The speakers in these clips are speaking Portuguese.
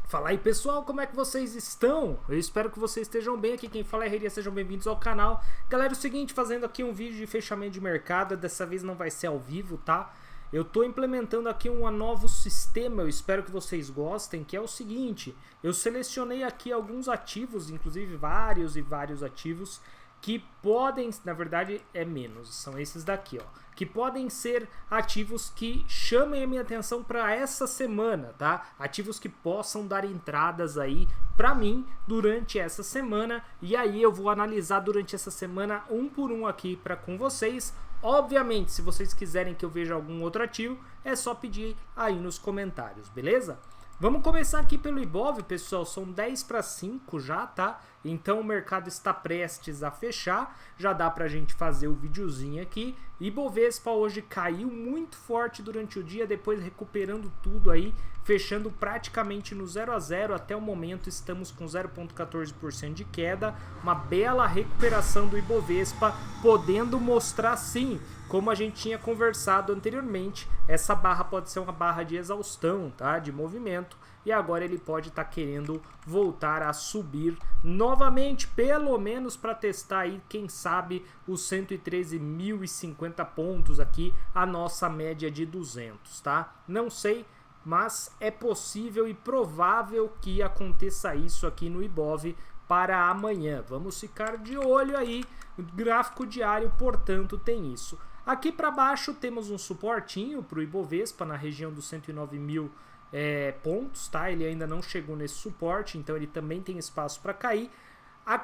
Fala aí pessoal, como é que vocês estão? Eu espero que vocês estejam bem. Aqui quem fala é Herria, sejam bem-vindos ao canal. Galera, é o seguinte, fazendo aqui um vídeo de fechamento de mercado. Dessa vez não vai ser ao vivo, tá? Eu tô implementando aqui um novo sistema, eu espero que vocês gostem, que é o seguinte: eu selecionei aqui alguns ativos, inclusive vários ativos, que podem, na verdade é menos, são esses daqui, ó, que podem ser ativos que chamem a minha atenção para essa semana, tá? Ativos que possam dar entradas aí para mim durante essa semana, e aí eu vou analisar durante essa semana um por um aqui para com vocês. Obviamente, se vocês quiserem que eu veja algum outro ativo, é só pedir aí nos comentários, beleza? Vamos começar aqui pelo Ibov, pessoal, são 10 para 5 já, tá? Então o mercado está prestes a fechar, já dá pra gente fazer o videozinho aqui. Ibovespa hoje caiu muito forte durante o dia, depois recuperando tudo aí, fechando praticamente no 0 a 0, até o momento estamos com 0,14% de queda, uma bela recuperação do Ibovespa, podendo mostrar sim, como a gente tinha conversado anteriormente, essa barra pode ser uma barra de exaustão, tá? De movimento, e agora ele pode estar querendo voltar a subir novamente, pelo menos para testar aí, quem sabe, os 113.050 pontos aqui, a nossa média de 200, tá? Não sei, mas é possível e provável que aconteça isso aqui no Ibov para amanhã. Vamos ficar de olho aí, o gráfico diário, portanto, tem isso. Aqui para baixo temos um suportinho para o Ibovespa na região dos 109.000 pontos, tá? Ele ainda não chegou nesse suporte, então ele também tem espaço para cair,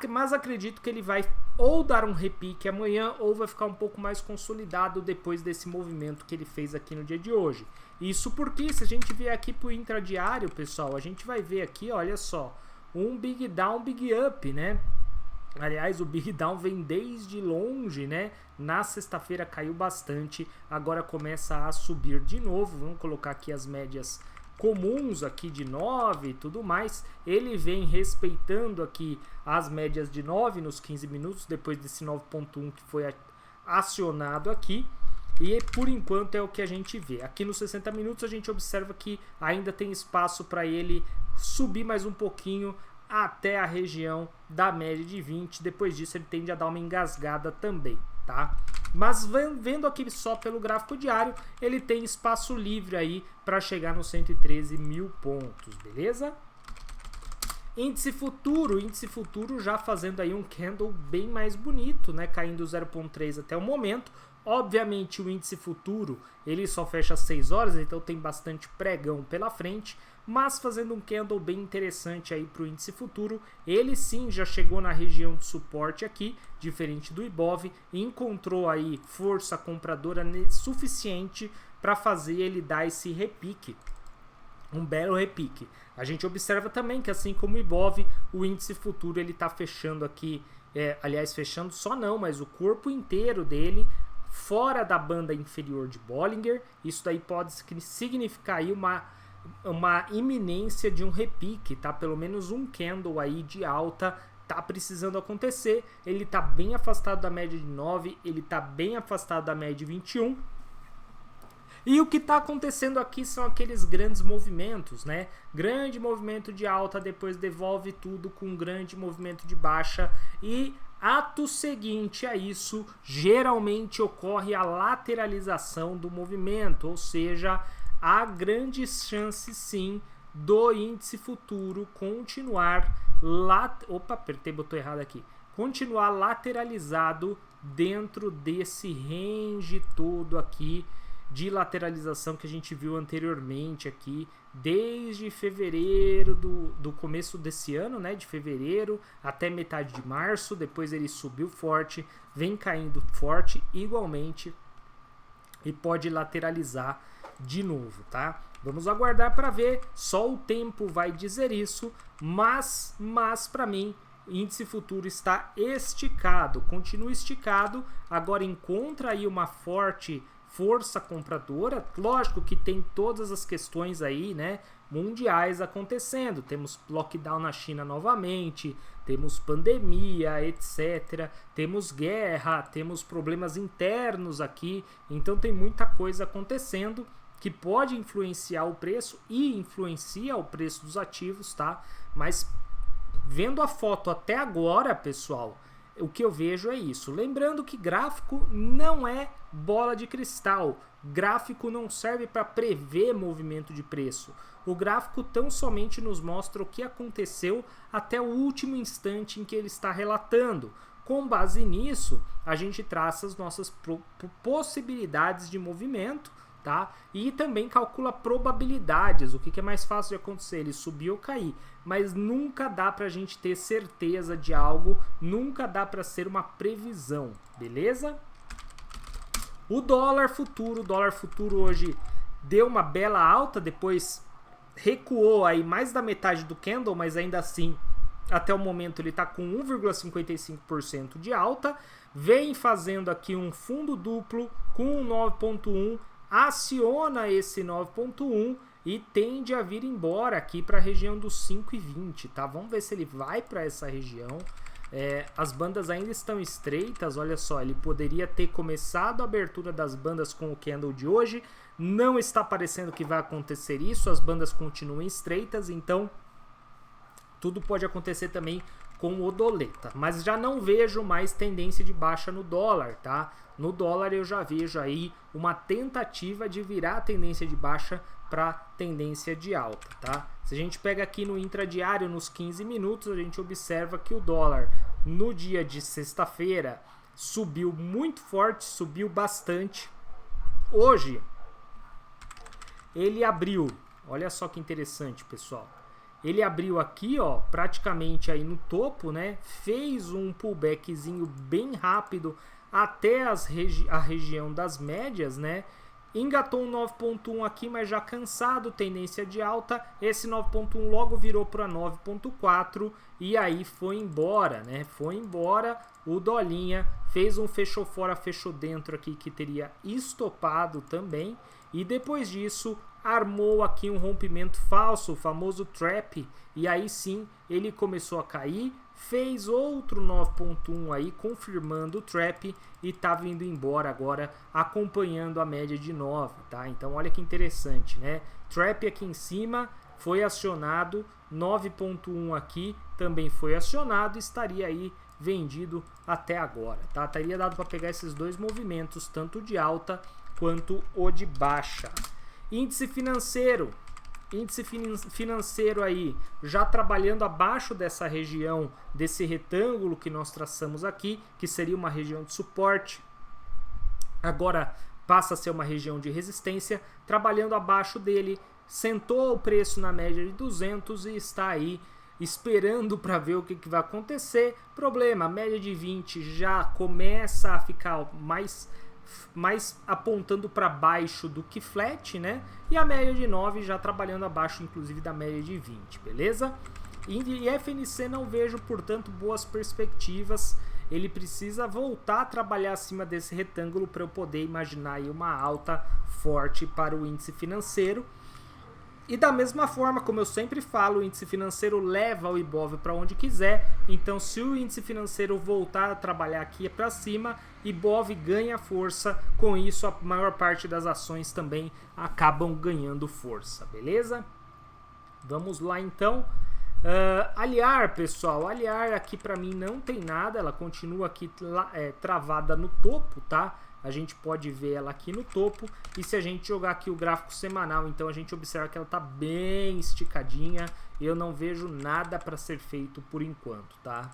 mas acredito que ele vai ou dar um repique amanhã ou vai ficar um pouco mais consolidado depois desse movimento que ele fez aqui no dia de hoje. Isso porque, se a gente vier aqui para o intradiário, pessoal, a gente vai ver aqui, olha só, um big down, big up, né? Aliás, o Big Down vem desde longe, né? Na sexta-feira caiu bastante, agora começa a subir de novo. Vamos colocar aqui as médias comuns aqui de 9 e tudo mais. Ele vem respeitando aqui as médias de 9 nos 15 minutos, depois desse 9.1 que foi acionado aqui. E por enquanto é o que a gente vê. Aqui nos 60 minutos a gente observa que ainda tem espaço para ele subir mais um pouquinho, até a região da média de 20, depois disso ele tende a dar uma engasgada também, tá? Mas vendo aqui só pelo gráfico diário, ele tem espaço livre aí para chegar nos 113.000 pontos, beleza? Índice futuro já fazendo aí um candle bem mais bonito, né? Caindo 0,3 até o momento. Obviamente o índice futuro ele só fecha às 6 horas, então tem bastante pregão pela frente, mas fazendo um candle bem interessante aí para o índice futuro. Ele sim já chegou na região de suporte aqui, diferente do Ibov, e encontrou aí força compradora suficiente para fazer ele dar esse repique, um belo repique. A gente observa também que, assim como o Ibov, o índice futuro ele está fechando aqui, aliás, fechando só não, mas o corpo inteiro dele fora da banda inferior de Bollinger. Isso daí pode significar aí uma iminência de um repique, tá? Pelo menos um candle aí de alta tá precisando acontecer. Ele tá bem afastado da média de 9, ele tá bem afastado da média de 21. E o que está acontecendo aqui são aqueles grandes movimentos, né? Grande movimento de alta, depois devolve tudo com um grande movimento de baixa, e ato seguinte a isso, geralmente ocorre a lateralização do movimento, ou seja, há grandes chances sim do índice futuro continuar continuar lateralizado dentro desse range todo aqui de lateralização que a gente viu anteriormente aqui, desde fevereiro do começo desse ano, né, de fevereiro até metade de março. Depois ele subiu forte, vem caindo forte igualmente e pode lateralizar de novo, tá? Vamos aguardar para ver, só o tempo vai dizer isso, mas para mim índice futuro está esticado, continua esticado, agora encontra aí uma forte força compradora. Lógico que tem todas as questões aí, né, mundiais acontecendo. Temos lockdown na China novamente, temos pandemia, etc. Temos guerra, temos problemas internos aqui. Então tem muita coisa acontecendo que pode influenciar o preço e influencia o preço dos ativos, tá? Mas vendo a foto até agora, pessoal, o que eu vejo é isso. Lembrando que gráfico não é bola de cristal. Gráfico não serve para prever movimento de preço. O gráfico tão somente nos mostra o que aconteceu até o último instante em que ele está relatando. Com base nisso, a gente traça as nossas possibilidades de movimento, tá? E também calcula probabilidades, o que é mais fácil de acontecer, ele subir ou cair. Mas nunca dá pra gente ter certeza de algo, nunca dá pra ser uma previsão, beleza? O dólar futuro hoje deu uma bela alta, depois recuou aí mais da metade do candle, mas ainda assim, até o momento ele está com 1,55% de alta, vem fazendo aqui um fundo duplo com 9.1, aciona esse 9.1 e tende a vir embora aqui para a região dos 5,20, tá? Vamos ver se ele vai para essa região. As bandas ainda estão estreitas, olha só, ele poderia ter começado a abertura das bandas com o candle de hoje, não está parecendo que vai acontecer isso, as bandas continuam estreitas, então tudo pode acontecer também com o doleta, mas já não vejo mais tendência de baixa no dólar, tá? No dólar eu já vejo aí uma tentativa de virar a tendência de baixa para tendência de alta, tá? Se a gente pega aqui no intradiário nos 15 minutos, a gente observa que o dólar no dia de sexta-feira subiu muito forte, subiu bastante. Hoje ele abriu, olha só que interessante, pessoal. Ele abriu aqui, ó, praticamente aí no topo, né? Fez um pullbackzinho bem rápido até a região das médias, né? Engatou um 9.1 aqui, mas já cansado, tendência de alta. Esse 9.1 logo virou para 9.4 e aí foi embora, né? Foi embora o dolinha, fez um fechou fora, fechou dentro aqui que teria estopado também. E depois disso, armou aqui um rompimento falso, o famoso trap, e aí sim ele começou a cair, fez outro 9.1 aí, confirmando o trap e tá vindo embora agora, acompanhando a média de 9, tá? Então olha que interessante, né? Trap aqui em cima foi acionado, 9.1 aqui também foi acionado, estaria aí vendido até agora, tá? Teria dado para pegar esses dois movimentos, tanto de alta quanto o de baixa. Índice financeiro aí, já trabalhando abaixo dessa região, desse retângulo que nós traçamos aqui, que seria uma região de suporte, agora passa a ser uma região de resistência, trabalhando abaixo dele, sentou o preço na média de 200 e está aí esperando para ver o que vai acontecer. Problema, a média de 20 já começa a ficar mais apontando para baixo do que flat, né? E a média de 9 já trabalhando abaixo, inclusive, da média de 20, beleza? E FNC não vejo, portanto, boas perspectivas. Ele precisa voltar a trabalhar acima desse retângulo para eu poder imaginar aí uma alta forte para o índice financeiro. E da mesma forma, como eu sempre falo, o índice financeiro leva o Ibov para onde quiser. Então, se o índice financeiro voltar a trabalhar aqui para cima, Ibov ganha força. Com isso, a maior parte das ações também acabam ganhando força, beleza? Vamos lá, então. Aliar, pessoal. Aliar aqui para mim não tem nada. Ela continua aqui travada no topo, tá? A gente pode ver ela aqui no topo, e se a gente jogar aqui o gráfico semanal, então a gente observa que ela está bem esticadinha. Eu não vejo nada para ser feito por enquanto, tá?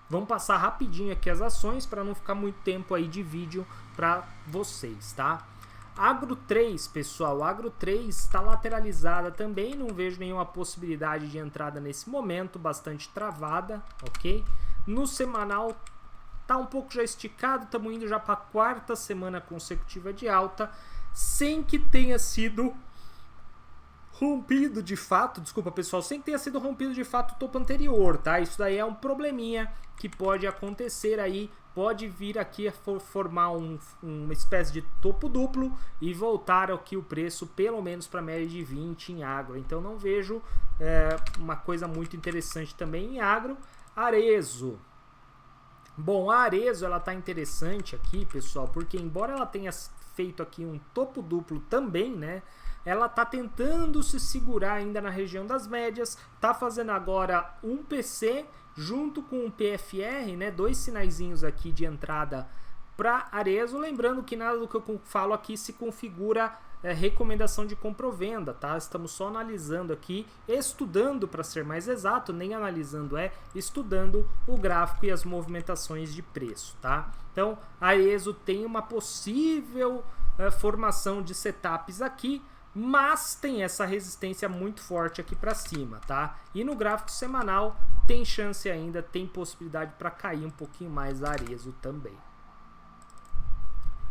Vamos passar rapidinho aqui as ações para não ficar muito tempo aí de vídeo para vocês, tá? Agro 3, pessoal, Agro 3 está lateralizada também, não vejo nenhuma possibilidade de entrada nesse momento, bastante travada, ok? No semanal tá um pouco já esticado, estamos indo já para a quarta semana consecutiva de alta, sem que tenha sido rompido de fato, desculpa pessoal, sem que tenha sido rompido de fato o topo anterior, tá? Isso daí é um probleminha que pode acontecer aí, pode vir aqui a formar uma espécie de topo duplo e voltar aqui o preço pelo menos para a média de 20 em agro, então não vejo uma coisa muito interessante também em agro. Arezo. Bom, a Arezo ela tá interessante aqui, pessoal, porque embora ela tenha feito aqui um topo duplo também, né? ela tá tentando se segurar ainda na região das médias, tá fazendo agora um PC junto com um PFR, né, dois sinaizinhos aqui de entrada para Arezzo, lembrando que nada do que eu falo aqui se configura recomendação de compra ou venda, tá? Estamos só analisando aqui, estudando para ser mais exato, nem analisando, estudando o gráfico e as movimentações de preço, tá? Então, a Arezzo tem uma possível formação de setups aqui, mas tem essa resistência muito forte aqui para cima, tá? E no gráfico semanal tem chance ainda, tem possibilidade para cair um pouquinho mais a Arezzo também.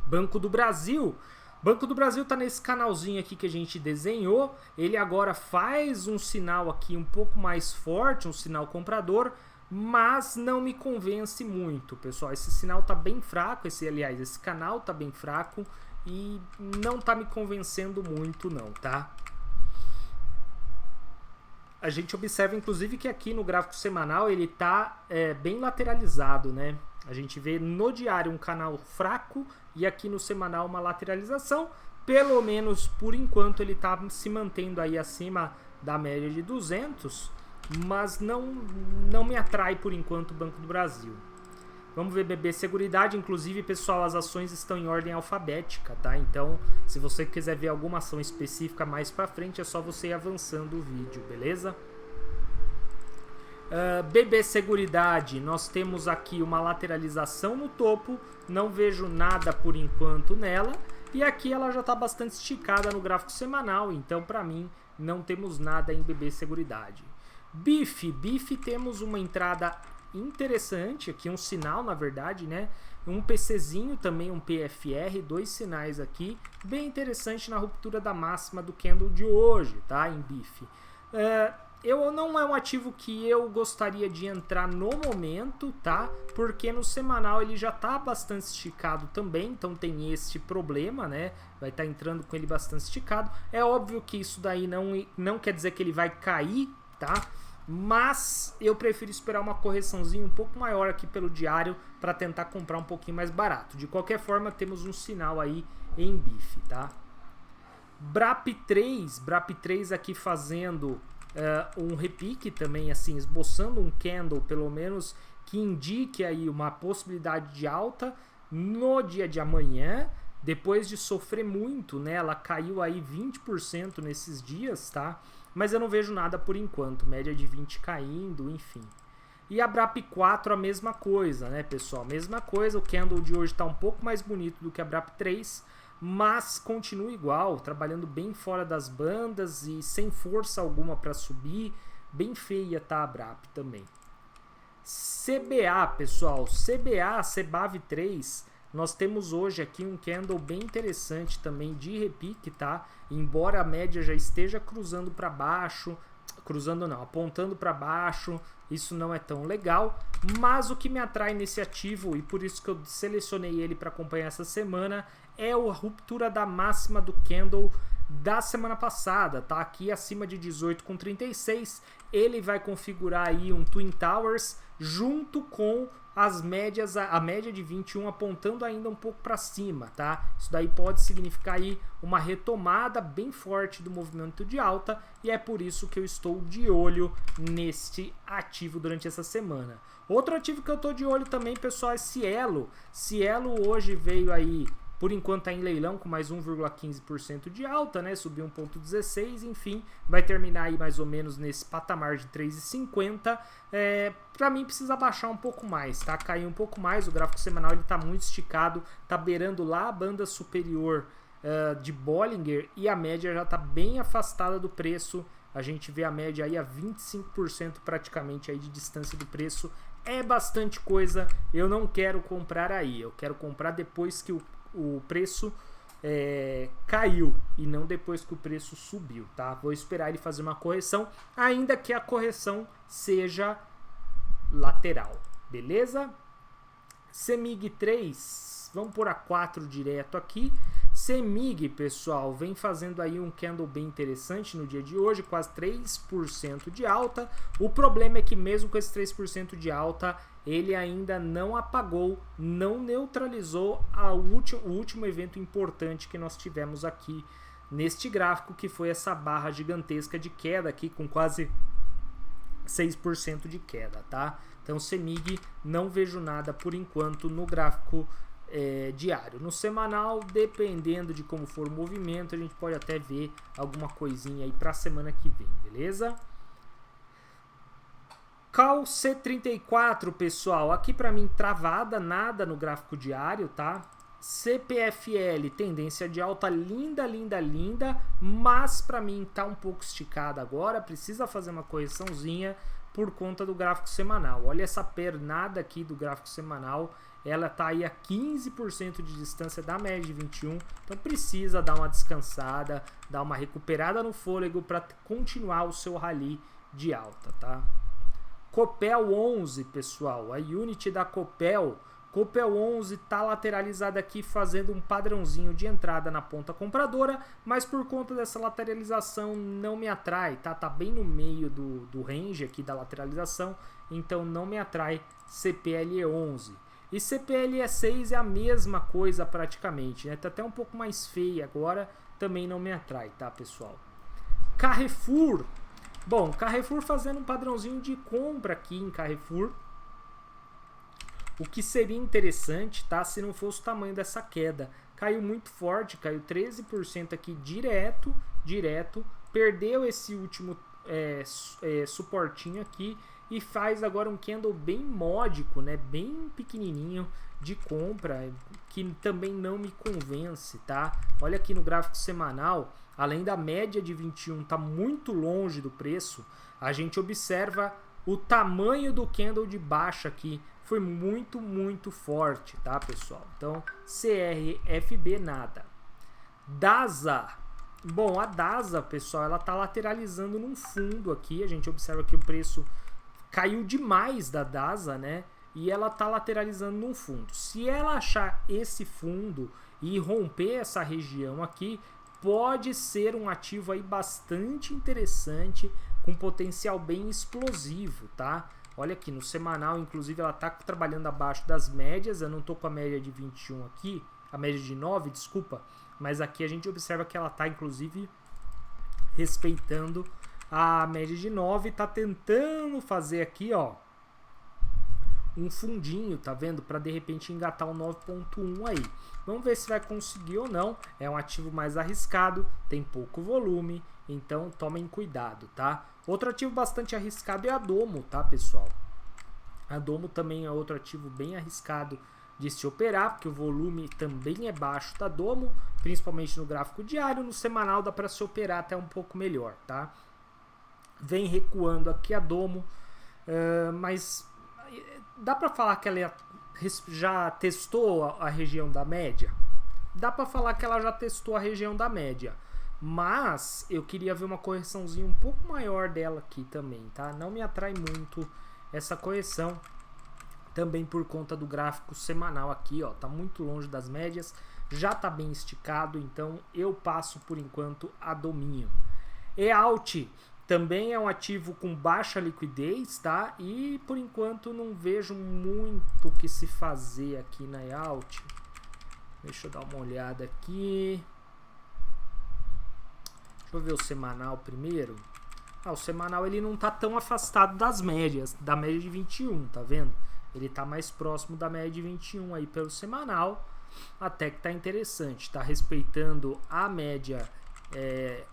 Banco do Brasil. Banco do Brasil está nesse canalzinho aqui que a gente desenhou. Ele agora faz um sinal aqui um pouco mais forte, um sinal comprador, mas não me convence muito, pessoal. Esse sinal está bem fraco, esse canal está bem fraco e não está me convencendo muito não, tá? A gente observa inclusive que aqui no gráfico semanal ele está bem lateralizado, né? A gente vê no diário um canal fraco e aqui no semanal uma lateralização. Pelo menos por enquanto ele está se mantendo aí acima da média de 200, mas não me atrai por enquanto o Banco do Brasil. Vamos ver BB Seguridade, inclusive, pessoal, as ações estão em ordem alfabética, tá? Então, se você quiser ver alguma ação específica mais pra frente, é só você ir avançando o vídeo, beleza? BB Seguridade, nós temos aqui uma lateralização no topo, não vejo nada por enquanto nela, e aqui ela já está bastante esticada no gráfico semanal, então para mim não temos nada em BB Seguridade. BIF temos uma entrada interessante aqui, um sinal na verdade, né? Um PCzinho também, um PFR, dois sinais aqui, bem interessante na ruptura da máxima do candle de hoje, tá? Em BIF. Não é um ativo que eu gostaria de entrar no momento, tá? Porque no semanal ele já tá bastante esticado também, então tem esse problema, né? Vai estar entrando com ele bastante esticado. É óbvio que isso daí não quer dizer que ele vai cair, tá? Mas eu prefiro esperar uma correçãozinha um pouco maior aqui pelo diário para tentar comprar um pouquinho mais barato. De qualquer forma, temos um sinal aí em BIF, tá? BRAP3 aqui fazendo um repique também, assim, esboçando um candle, pelo menos, que indique aí uma possibilidade de alta no dia de amanhã, depois de sofrer muito, né? Ela caiu aí 20% nesses dias, tá? Mas eu não vejo nada por enquanto, média de 20 caindo, enfim. E a BRAP4 a mesma coisa, né, pessoal? Mesma coisa, o candle de hoje está um pouco mais bonito do que a BRAP3, mas continua igual, trabalhando bem fora das bandas e sem força alguma para subir. Bem feia tá a BRAP também. CBA, pessoal, CBAV3, nós temos hoje aqui um candle bem interessante também de repique, tá? Embora a média já esteja cruzando para baixo, apontando para baixo, isso não é tão legal, mas o que me atrai nesse ativo, e por isso que eu selecionei ele para acompanhar essa semana, é a ruptura da máxima do candle da semana passada, tá? Aqui acima de 18,36, ele vai configurar aí um Twin Towers junto com as médias, a média de 21 apontando ainda um pouco para cima, tá? Isso daí pode significar aí uma retomada bem forte do movimento de alta e é por isso que eu estou de olho neste ativo durante essa semana. Outro ativo que eu estou de olho também, pessoal, é Cielo. Cielo hoje veio aí, por enquanto está em leilão com mais 1,15% de alta, né? Subiu 1,16, enfim, vai terminar aí mais ou menos nesse patamar de 3,50. Para mim precisa baixar um pouco mais, tá? Cair um pouco mais, o gráfico semanal ele tá muito esticado, tá beirando lá a banda superior de Bollinger e a média já tá bem afastada do preço. A gente vê a média aí a 25% praticamente aí de distância do preço. É bastante coisa, eu não quero comprar aí, eu quero comprar depois que o preço caiu e não depois que o preço subiu, tá? Vou esperar ele fazer uma correção, ainda que a correção seja lateral, beleza? CEMIG 3, vamos por a 4 direto aqui. CEMIG, pessoal, vem fazendo aí um candle bem interessante no dia de hoje, quase 3% de alta. O problema é que mesmo com esse 3% de alta, ele ainda não apagou, não neutralizou o último evento importante que nós tivemos aqui neste gráfico, que foi essa barra gigantesca de queda aqui com quase 6% de queda, tá? Então CEMIG não vejo nada por enquanto no gráfico diário. No semanal, dependendo de como for o movimento, a gente pode até ver alguma coisinha aí para a semana que vem, beleza? Cal C34, pessoal, aqui para mim travada, nada no gráfico diário, tá? CPFL, tendência de alta, linda, linda, linda, mas para mim tá um pouco esticada agora, precisa fazer uma correçãozinha por conta do gráfico semanal. Olha essa pernada aqui do gráfico semanal, ela tá aí a 15% de distância da média de 21, então precisa dar uma descansada, dar uma recuperada no fôlego para continuar o seu rally de alta, tá? Copel 11, pessoal, a unit da Copel 11 está lateralizada aqui, fazendo um padrãozinho de entrada na ponta compradora, mas por conta dessa lateralização não me atrai, tá? Tá bem no meio do range aqui da lateralização, então não me atrai CPLE 11. E CPLE 6 é a mesma coisa praticamente, né? Tá até um pouco mais feia agora, também não me atrai, tá, pessoal? Carrefour. Bom, Carrefour fazendo um padrãozinho de compra aqui em Carrefour. O que seria interessante, tá? Se não fosse o tamanho dessa queda. Caiu muito forte, caiu 13% aqui direto. Perdeu esse último suportinho aqui e faz agora um candle bem módico, né? Bem pequenininho de compra, que também não me convence, tá? Olha aqui no gráfico semanal, além da média de 21 tá muito longe do preço, a gente observa o tamanho do candle de baixa aqui, foi muito, muito forte, tá, pessoal? Então, CRFB nada. DASA. Bom, a DASA, pessoal, ela tá lateralizando num fundo aqui, a gente observa que o preço caiu demais da DASA, né? E ela tá lateralizando num fundo. Se ela achar esse fundo e romper essa região aqui, pode ser um ativo aí bastante interessante, com potencial bem explosivo, tá? Olha aqui, no semanal, inclusive, ela tá trabalhando abaixo das médias. Eu não tô com a média de 21 aqui, a média de 9, desculpa. Mas aqui a gente observa que ela tá, inclusive, respeitando a média de 9. Tá tentando fazer aqui, ó, um fundinho, tá vendo? Para de repente engatar o 9.1 aí. Vamos ver se vai conseguir ou não. É um ativo mais arriscado, tem pouco volume, então tomem cuidado, tá? Outro ativo bastante arriscado é a Domo, tá, pessoal? A Domo também é outro ativo bem arriscado de se operar, porque o volume também é baixo da Domo, principalmente no gráfico diário. No semanal dá para se operar até um pouco melhor, tá? Vem recuando aqui a Domo, mas dá para falar que ela já testou a região da média? Dá para falar que ela já testou a região da média. Mas eu queria ver uma correçãozinha um pouco maior dela aqui também, tá? Não me atrai muito essa correção, também por conta do gráfico semanal aqui, ó, tá muito longe das médias, já tá bem esticado, então eu passo por enquanto a Dominho. EALT também é um ativo com baixa liquidez, tá? E por enquanto não vejo muito o que se fazer aqui na EALT. Deixa eu dar uma olhada aqui. Deixa eu ver o semanal primeiro. O semanal ele não tá tão afastado das médias, da média de 21, tá vendo? Ele tá mais próximo da média de 21 aí pelo semanal, até que tá interessante. Tá respeitando a média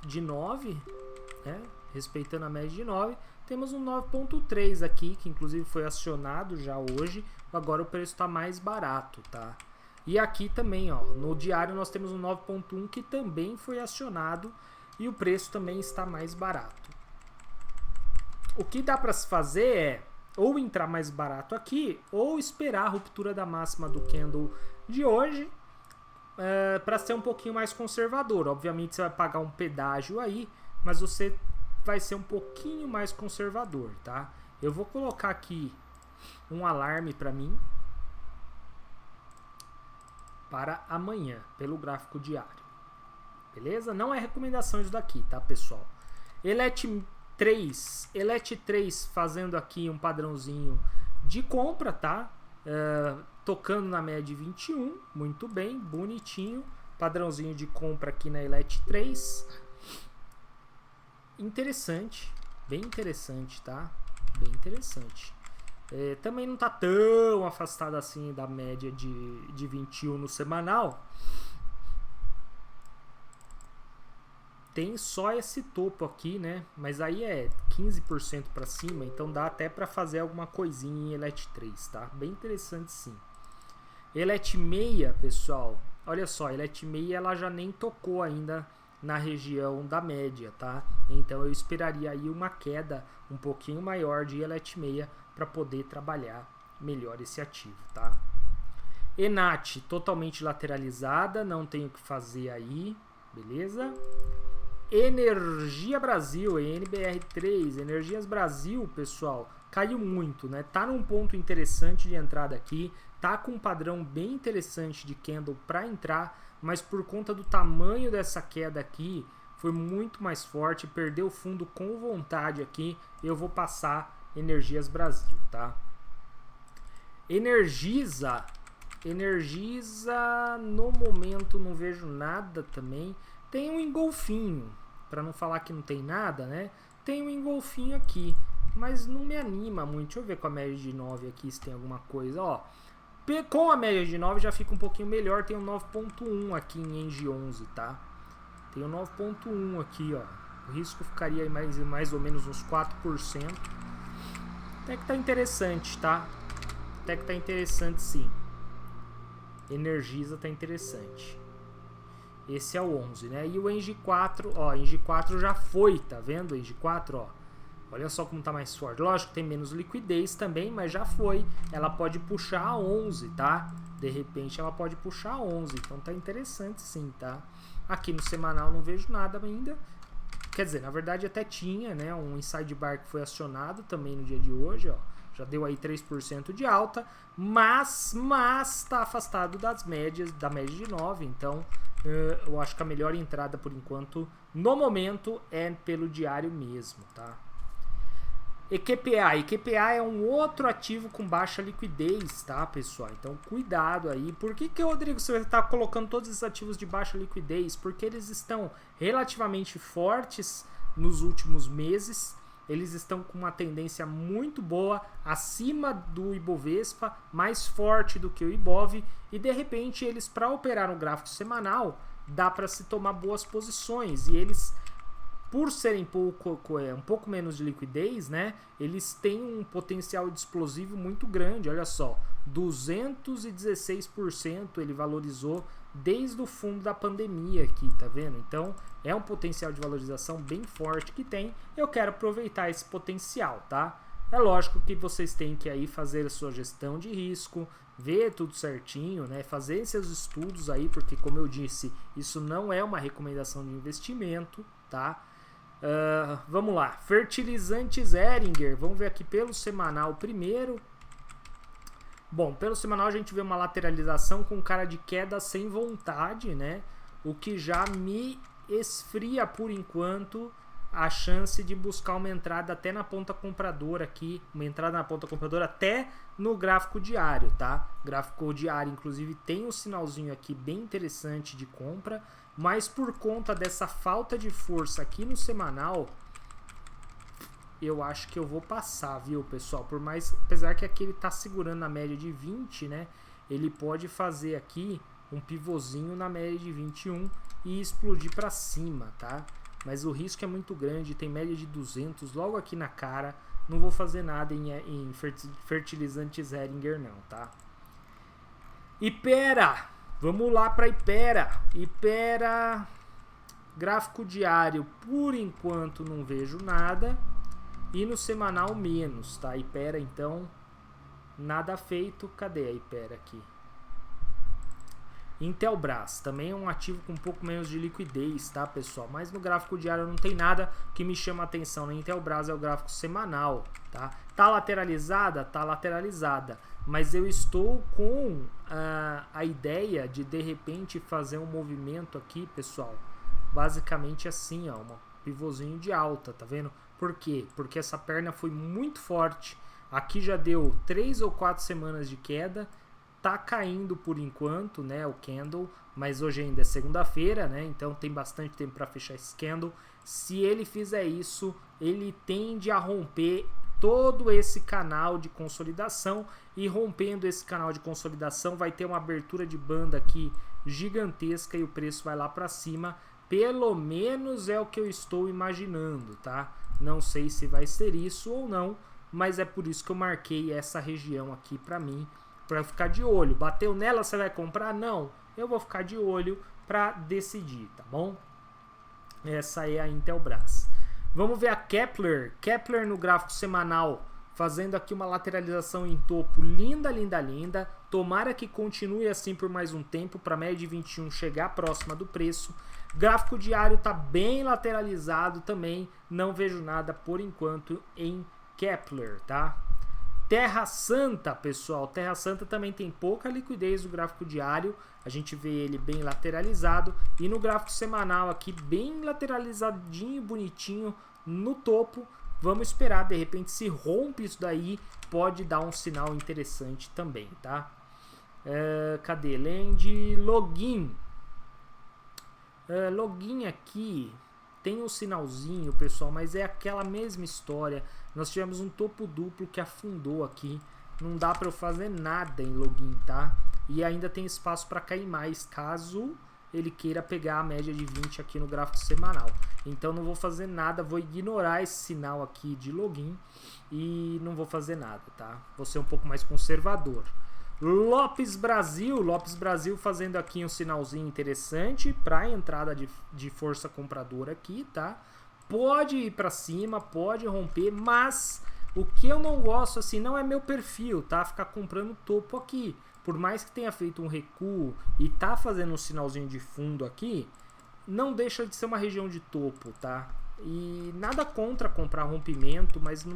de 9, né? Respeitando a média de 9. Temos um 9.3 aqui, que inclusive foi acionado já hoje. Agora o preço tá mais barato, tá? E aqui também, ó, no diário nós temos um 9.1 que também foi acionado. E o preço também está mais barato. O que dá para se fazer é ou entrar mais barato aqui, ou esperar a ruptura da máxima do candle de hoje, para ser um pouquinho mais conservador. Obviamente você vai pagar um pedágio aí, mas você vai ser um pouquinho mais conservador, tá? Eu vou colocar aqui um alarme para mim para amanhã, pelo gráfico diário. Beleza? Não é recomendação isso daqui, tá, pessoal? Elet 3 fazendo aqui um padrãozinho de compra, tá? Tocando na média de 21, muito bem, bonitinho. Padrãozinho de compra aqui na Elet 3. Interessante, bem interessante, tá? Bem interessante. Também não tá tão afastado assim da média de 21 no semanal. Tem só esse topo aqui, né? Mas aí é 15% para cima, então dá até para fazer alguma coisinha em Elet 3, tá? Bem interessante sim. Elet 6, pessoal, olha só, Elet 6 ela já nem tocou ainda na região da média, tá? Então eu esperaria aí uma queda um pouquinho maior de Elet 6 para poder trabalhar melhor esse ativo, tá? Enat totalmente lateralizada, não tem o que fazer aí, beleza? Energia Brasil, NBR3, Energias Brasil, pessoal, caiu muito, né? Tá num ponto interessante de entrada aqui, tá com um padrão bem interessante de candle para entrar, mas por conta do tamanho dessa queda aqui, foi muito mais forte, perdeu fundo com vontade aqui. Eu vou passar Energias Brasil, tá? Energisa no momento não vejo nada também. Tem um engolfinho, para não falar que não tem nada, né? Tem um engolfinho aqui, mas não me anima muito. Deixa eu ver com a média de 9 aqui se tem alguma coisa, ó. Com a média de 9 já fica um pouquinho melhor, tem um 9.1 aqui em Engie 11, tá? Tem um 9.1 aqui, ó. O risco ficaria mais ou menos uns 4%. Até que tá interessante, tá? Até que tá interessante sim. Energisa tá interessante. Esse é o 11, né? E o Engie 4, ó, Engie 4 já foi, tá vendo? Engie 4, ó. Olha só como tá mais forte. Lógico que tem menos liquidez também, mas já foi. Ela pode puxar a 11, tá? De repente ela pode puxar a 11. Então tá interessante sim, tá? Aqui no semanal não vejo nada ainda. Quer dizer, na verdade até tinha, né? Um inside bar que foi acionado também no dia de hoje, ó. Já deu aí 3% de alta, mas tá afastado das médias, da média de 9, então eu acho que a melhor entrada por enquanto, no momento, é pelo diário mesmo, tá? EQPA é um outro ativo com baixa liquidez, tá, pessoal? Então, cuidado aí. Por que, Rodrigo, você está colocando todos esses ativos de baixa liquidez? Porque eles estão relativamente fortes nos últimos meses. Eles estão com uma tendência muito boa, acima do Ibovespa, mais forte do que o Ibov. E, de repente, eles, para operar no gráfico semanal, dá para se tomar boas posições. E eles, por serem um pouco menos de liquidez, né, eles têm um potencial de explosivo muito grande. Olha só, 216% ele valorizou desde o fundo da pandemia aqui, tá vendo? Então é um potencial de valorização bem forte que tem. Eu quero aproveitar esse potencial, tá? É lógico que vocês têm que aí fazer a sua gestão de risco, ver tudo certinho, né? Fazer seus estudos aí, porque como eu disse, isso não é uma recomendação de investimento, tá? Vamos lá, fertilizantes Heringer, vamos ver aqui pelo semanal primeiro. Bom, pelo semanal a gente vê uma lateralização com cara de queda sem vontade, né? O que já me esfria por enquanto a chance de buscar uma entrada até na ponta compradora aqui, uma entrada na ponta compradora até no gráfico diário, tá? Gráfico diário, inclusive, tem um sinalzinho aqui bem interessante de compra, mas por conta dessa falta de força aqui no semanal, eu acho que eu vou passar, viu, pessoal? Por mais, apesar que aqui ele tá segurando na média de 20, né? Ele pode fazer aqui um pivôzinho na média de 21 e explodir para cima, tá? Mas o risco é muito grande, tem média de 200 logo aqui na cara. Não vou fazer nada em fertilizantes Heringer não, tá? Ipera, vamos lá para Ipera. Ipera, gráfico diário, por enquanto não vejo nada. E no semanal menos, tá? Ipera, então, nada feito. Cadê a Ipera aqui? Intelbras, também é um ativo com um pouco menos de liquidez, tá, pessoal? Mas no gráfico diário não tem nada que me chama a atenção. Na Intelbras é o gráfico semanal, tá? Tá lateralizada? Tá lateralizada. Mas eu estou com a ideia de repente, fazer um movimento aqui, pessoal. Basicamente assim, ó, um pivôzinho de alta, tá vendo? Por quê? Porque essa perna foi muito forte. Aqui já deu 3 ou 4 semanas de queda. tá caindo por enquanto, né, o candle, mas hoje ainda é segunda-feira, né, então tem bastante tempo para fechar esse candle. Se ele fizer isso, ele tende a romper todo esse canal de consolidação, e rompendo esse canal de consolidação vai ter uma abertura de banda aqui gigantesca e o preço vai lá para cima. Pelo menos é o que eu estou imaginando, tá? Não sei se vai ser isso ou não, mas é por isso que eu marquei essa região aqui para mim, para ficar de olho. Bateu nela, você vai comprar? Não, eu vou ficar de olho para decidir, tá bom? Essa é a Intelbras. Vamos ver a Kepler. Kepler no gráfico semanal, fazendo aqui uma lateralização em topo linda, linda, linda. Tomara que continue assim por mais um tempo, para a média de 21 chegar próxima do preço. Gráfico diário está bem lateralizado também. Não vejo nada por enquanto em Kepler, tá? Terra Santa, pessoal. Terra Santa também tem pouca liquidez no gráfico diário. A gente vê ele bem lateralizado. E no gráfico semanal aqui, bem lateralizadinho, bonitinho no topo. Vamos esperar, de repente, se rompe isso daí, pode dar um sinal interessante também, tá? Cadê? Land, login. Login aqui tem um sinalzinho, pessoal, mas é aquela mesma história. Nós tivemos um topo duplo que afundou aqui. Não dá para eu fazer nada em login, tá? E ainda tem espaço para cair mais, caso ele queira pegar a média de 20 aqui no gráfico semanal. Então não vou fazer nada, vou ignorar esse sinal aqui de login e não vou fazer nada, tá? Vou ser um pouco mais conservador. Lopes Brasil fazendo aqui um sinalzinho interessante para a entrada de força compradora aqui, tá? Pode ir para cima, pode romper, mas o que eu não gosto assim não é meu perfil, tá? Ficar comprando topo aqui. Por mais que tenha feito um recuo e tá fazendo um sinalzinho de fundo aqui, não deixa de ser uma região de topo, tá? E nada contra comprar rompimento, mas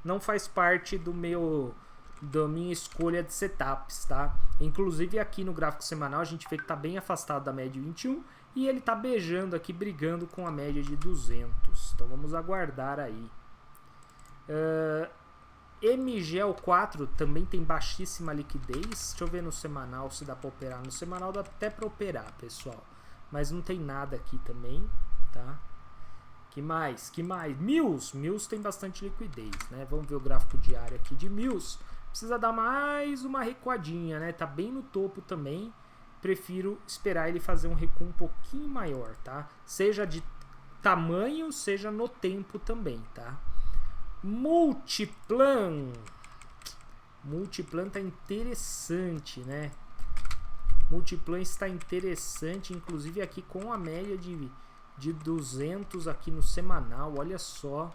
não faz parte da minha escolha de setups, tá? Inclusive aqui no gráfico semanal a gente vê que tá bem afastado da média de 21 e ele tá beijando aqui, brigando com a média de 200. Então vamos aguardar aí. MGL4 também tem baixíssima liquidez. Deixa eu ver no semanal se dá para operar. No semanal dá até para operar, pessoal, mas não tem nada aqui também, tá? Que mais? Mills tem bastante liquidez, né? Vamos ver o gráfico diário aqui de Mills. Precisa dar mais uma recuadinha, né? Tá bem no topo também. Prefiro esperar ele fazer um recuo um pouquinho maior, tá? Seja de tamanho, seja no tempo também, tá? Multiplan tá interessante, né? Multiplan está interessante, inclusive aqui com a média de 200 aqui no semanal, olha só.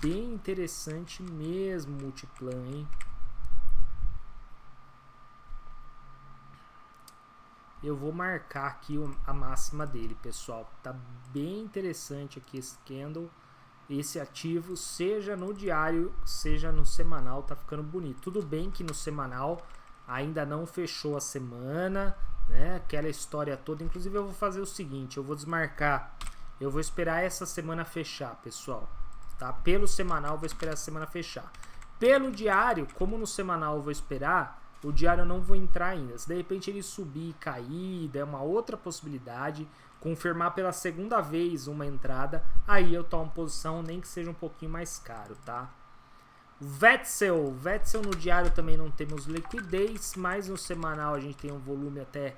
Bem interessante mesmo Multiplan, hein? Eu vou marcar aqui a máxima dele, pessoal. Tá bem interessante aqui esse candle. Esse ativo, seja no diário, seja no semanal, tá ficando bonito. Tudo bem que no semanal ainda não fechou a semana, né? Aquela história toda. Inclusive eu vou fazer o seguinte, eu vou desmarcar. Eu vou esperar essa semana fechar, pessoal. Tá? Pelo semanal eu vou esperar essa semana fechar. Pelo diário, como no semanal eu vou esperar, o diário eu não vou entrar ainda. Se de repente ele subir e cair, der uma outra possibilidade, confirmar pela segunda vez uma entrada, aí eu tomo posição, nem que seja um pouquinho mais caro, tá? Wetzel no diário também não temos liquidez, mas no semanal a gente tem um volume até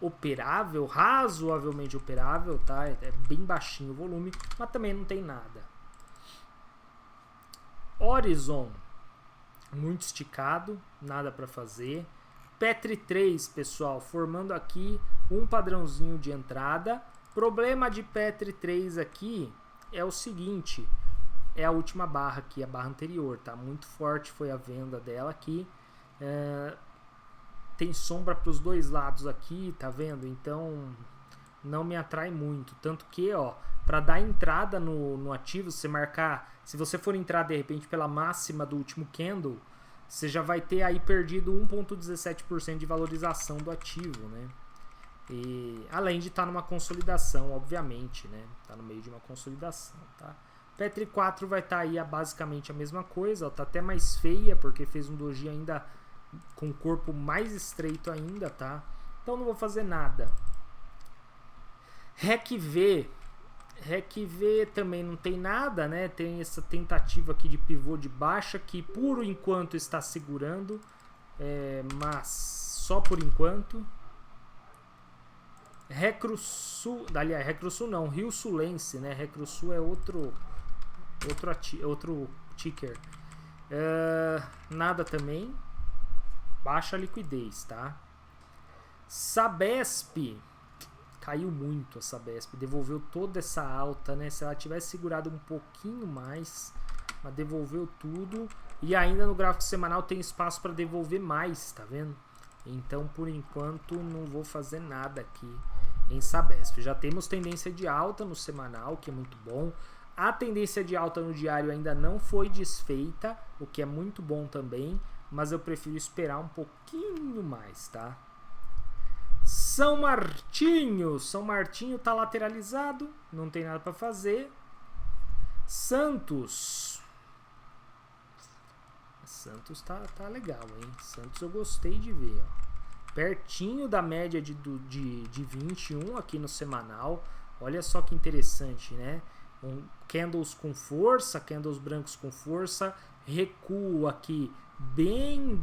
operável, razoavelmente operável, tá? É bem baixinho o volume, mas também não tem nada. Horizon, muito esticado, nada para fazer. Petri 3, pessoal, formando aqui um padrãozinho de entrada. Problema de Petri 3 aqui é o seguinte, é a última barra aqui, a barra anterior, tá? Muito forte foi a venda dela aqui. Tem sombra para os dois lados aqui, tá vendo? Então não me atrai muito, tanto que, ó, para dar entrada no ativo, você marcar, se você for entrar de repente pela máxima do último candle, você já vai ter aí perdido 1,17% de valorização do ativo, né? E além de estar numa consolidação, obviamente, né? Tá no meio de uma consolidação, tá? Petri 4 vai estar aí basicamente a mesma coisa, ó, tá até mais feia porque fez um doji ainda com o corpo mais estreito ainda, tá? Então não vou fazer nada. REC V também não tem nada, né? Tem essa tentativa aqui de pivô de baixa que por enquanto está segurando, mas só por enquanto. Recrusul, aliás, Recrusul não, Rio Sulense, né? Recrusul é outro ticker. Nada também. Baixa liquidez, tá? Sabesp caiu muito, a Sabesp devolveu toda essa alta, né? Se ela tivesse segurado um pouquinho mais, mas devolveu tudo, e ainda no gráfico semanal tem espaço para devolver mais, tá vendo? Então por enquanto não vou fazer nada aqui em Sabesp. Já temos tendência de alta no semanal, que é muito bom. A tendência de alta no diário ainda não foi desfeita, o que é muito bom também, mas eu prefiro esperar um pouquinho mais, tá? São Martinho tá lateralizado, não tem nada para fazer. Santos tá legal, hein? Santos eu gostei de ver, ó. Pertinho da média de 21 aqui no semanal. Olha só que interessante, né? Candles com força, candles brancos com força, recuo aqui bem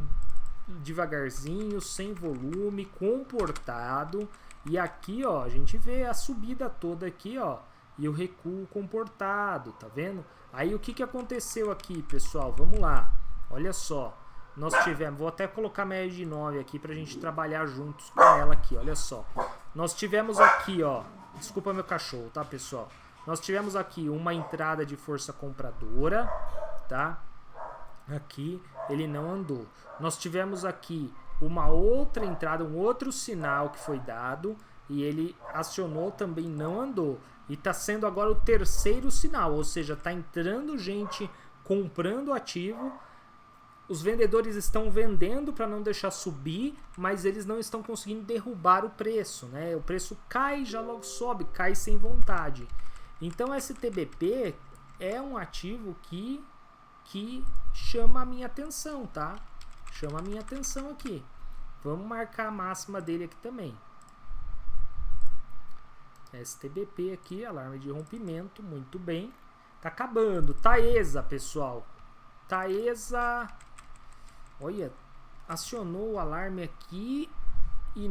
devagarzinho, sem volume, comportado, e aqui ó, a gente vê a subida toda aqui ó, e o recuo comportado, tá vendo? Aí o que aconteceu aqui, pessoal? Vamos lá, olha só, nós tivemos, vou até colocar a média de 9 aqui pra gente trabalhar juntos com ela aqui, olha só, nós tivemos aqui ó, desculpa meu cachorro, tá pessoal? Nós tivemos aqui uma entrada de força compradora, tá? Aqui ele não andou. Nós tivemos aqui uma outra entrada, um outro sinal que foi dado e ele acionou, também não andou. E está sendo agora o terceiro sinal, ou seja, está entrando gente comprando ativo. Os vendedores estão vendendo para não deixar subir, mas eles não estão conseguindo derrubar o preço, né? O preço cai, já logo sobe, cai sem vontade. Então STBP é um ativo que chama a minha atenção, tá? Chama a minha atenção aqui. Vamos marcar a máxima dele aqui também. STBP aqui, alarme de rompimento, muito bem. Tá acabando. Taesa, pessoal. Taesa, olha, acionou o alarme aqui e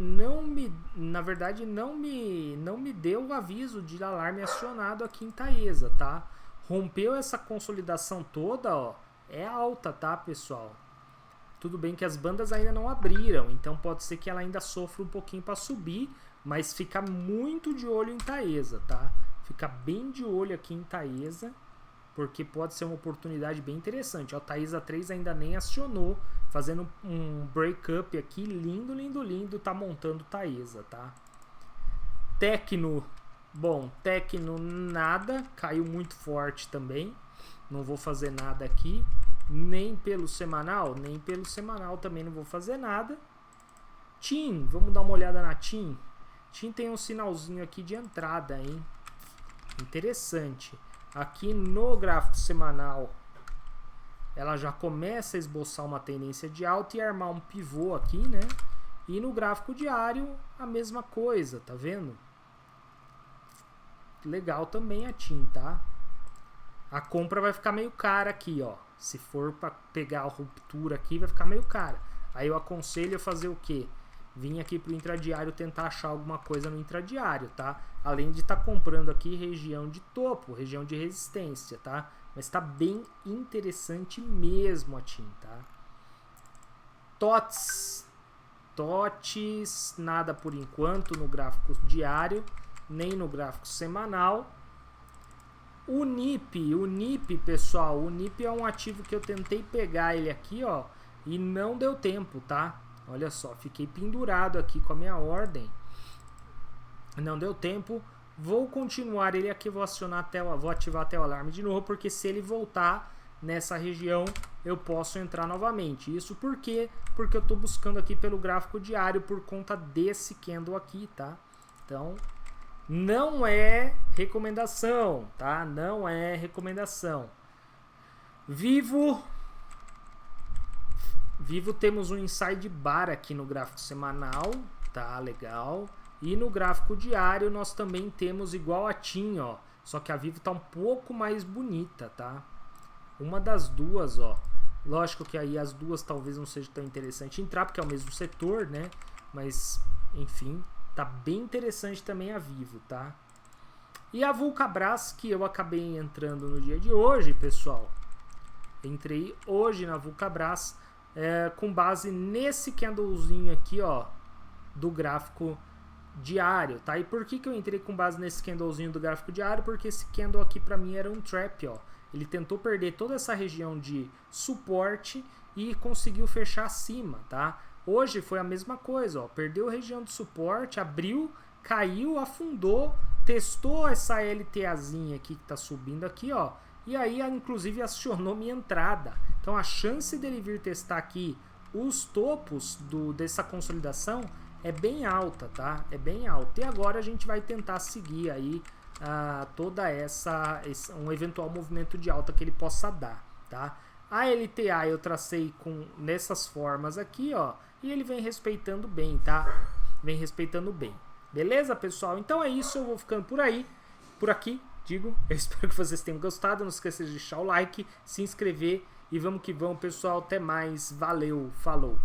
na verdade não me deu o aviso de alarme acionado aqui em Taesa, tá? Rompeu essa consolidação toda, ó, é alta, tá, pessoal? Tudo bem que as bandas ainda não abriram, então pode ser que ela ainda sofra um pouquinho para subir, mas fica muito de olho em Taesa, tá? Fica bem de olho aqui em Taesa, porque pode ser uma oportunidade bem interessante. Ó, Taesa 3 ainda nem acionou, fazendo um breakup aqui, lindo, lindo, lindo, tá montando Taesa, tá? Tecno, bom, Tecno nada, caiu muito forte também, não vou fazer nada aqui, nem pelo semanal também não vou fazer nada. TIM, vamos dar uma olhada na TIM. TIM tem um sinalzinho aqui de entrada, hein? Interessante. Aqui no gráfico semanal, ela já começa a esboçar uma tendência de alta e armar um pivô aqui, né? E no gráfico diário, a mesma coisa, tá vendo? Legal também a TIM, tá? A compra vai ficar meio cara aqui, ó. Se for para pegar a ruptura aqui, vai ficar meio cara. Aí eu aconselho a fazer o quê? Vim aqui pro intradiário tentar achar alguma coisa no intradiário, tá? Além de estar comprando aqui região de topo, região de resistência, tá? Mas tá bem interessante mesmo a TIM, tá? TOTS, nada por enquanto no gráfico diário, nem no gráfico semanal. Unip, pessoal, Unip é um ativo que eu tentei pegar ele aqui, ó, e não deu tempo, tá? Olha só, fiquei pendurado aqui com a minha ordem. Não deu tempo. Vou continuar ele aqui, vou ativar até o alarme de novo, porque se ele voltar nessa região, eu posso entrar novamente. Isso por quê? Porque eu estou buscando aqui pelo gráfico diário por conta desse candle aqui, tá? Então, não é recomendação, tá? Não é recomendação. Vivo Vivo temos um inside bar aqui no gráfico semanal, tá legal. E no gráfico diário nós também temos igual a TIM, ó. Só que a Vivo tá um pouco mais bonita, tá? Uma das duas, ó. Lógico que aí as duas talvez não seja tão interessante entrar, porque é o mesmo setor, né? Mas, enfim, tá bem interessante também a Vivo, tá? E a Vulcabras, que eu acabei entrando no dia de hoje, pessoal. Entrei hoje na Vulcabras com base nesse candlezinho aqui, ó, do gráfico diário, tá? E por que eu entrei com base nesse candlezinho do gráfico diário? Porque esse candle aqui pra mim era um trap, ó. Ele tentou perder toda essa região de suporte e conseguiu fechar acima, tá? Hoje foi a mesma coisa, ó. Perdeu a região de suporte, abriu, caiu, afundou, testou essa LTAzinha aqui que tá subindo aqui, ó. E aí, inclusive, acionou minha entrada. Então, a chance dele vir testar aqui os topos dessa consolidação é bem alta, tá? É bem alta. E agora a gente vai tentar seguir aí toda um eventual movimento de alta que ele possa dar, tá? A LTA eu tracei nessas formas aqui, ó, e ele vem respeitando bem, tá? Vem respeitando bem. Beleza, pessoal? Então é isso, eu vou ficando por aqui, digo. Eu espero que vocês tenham gostado. Não esqueça de deixar o like, se inscrever e vamos que vamos, pessoal. Até mais. Valeu, falou.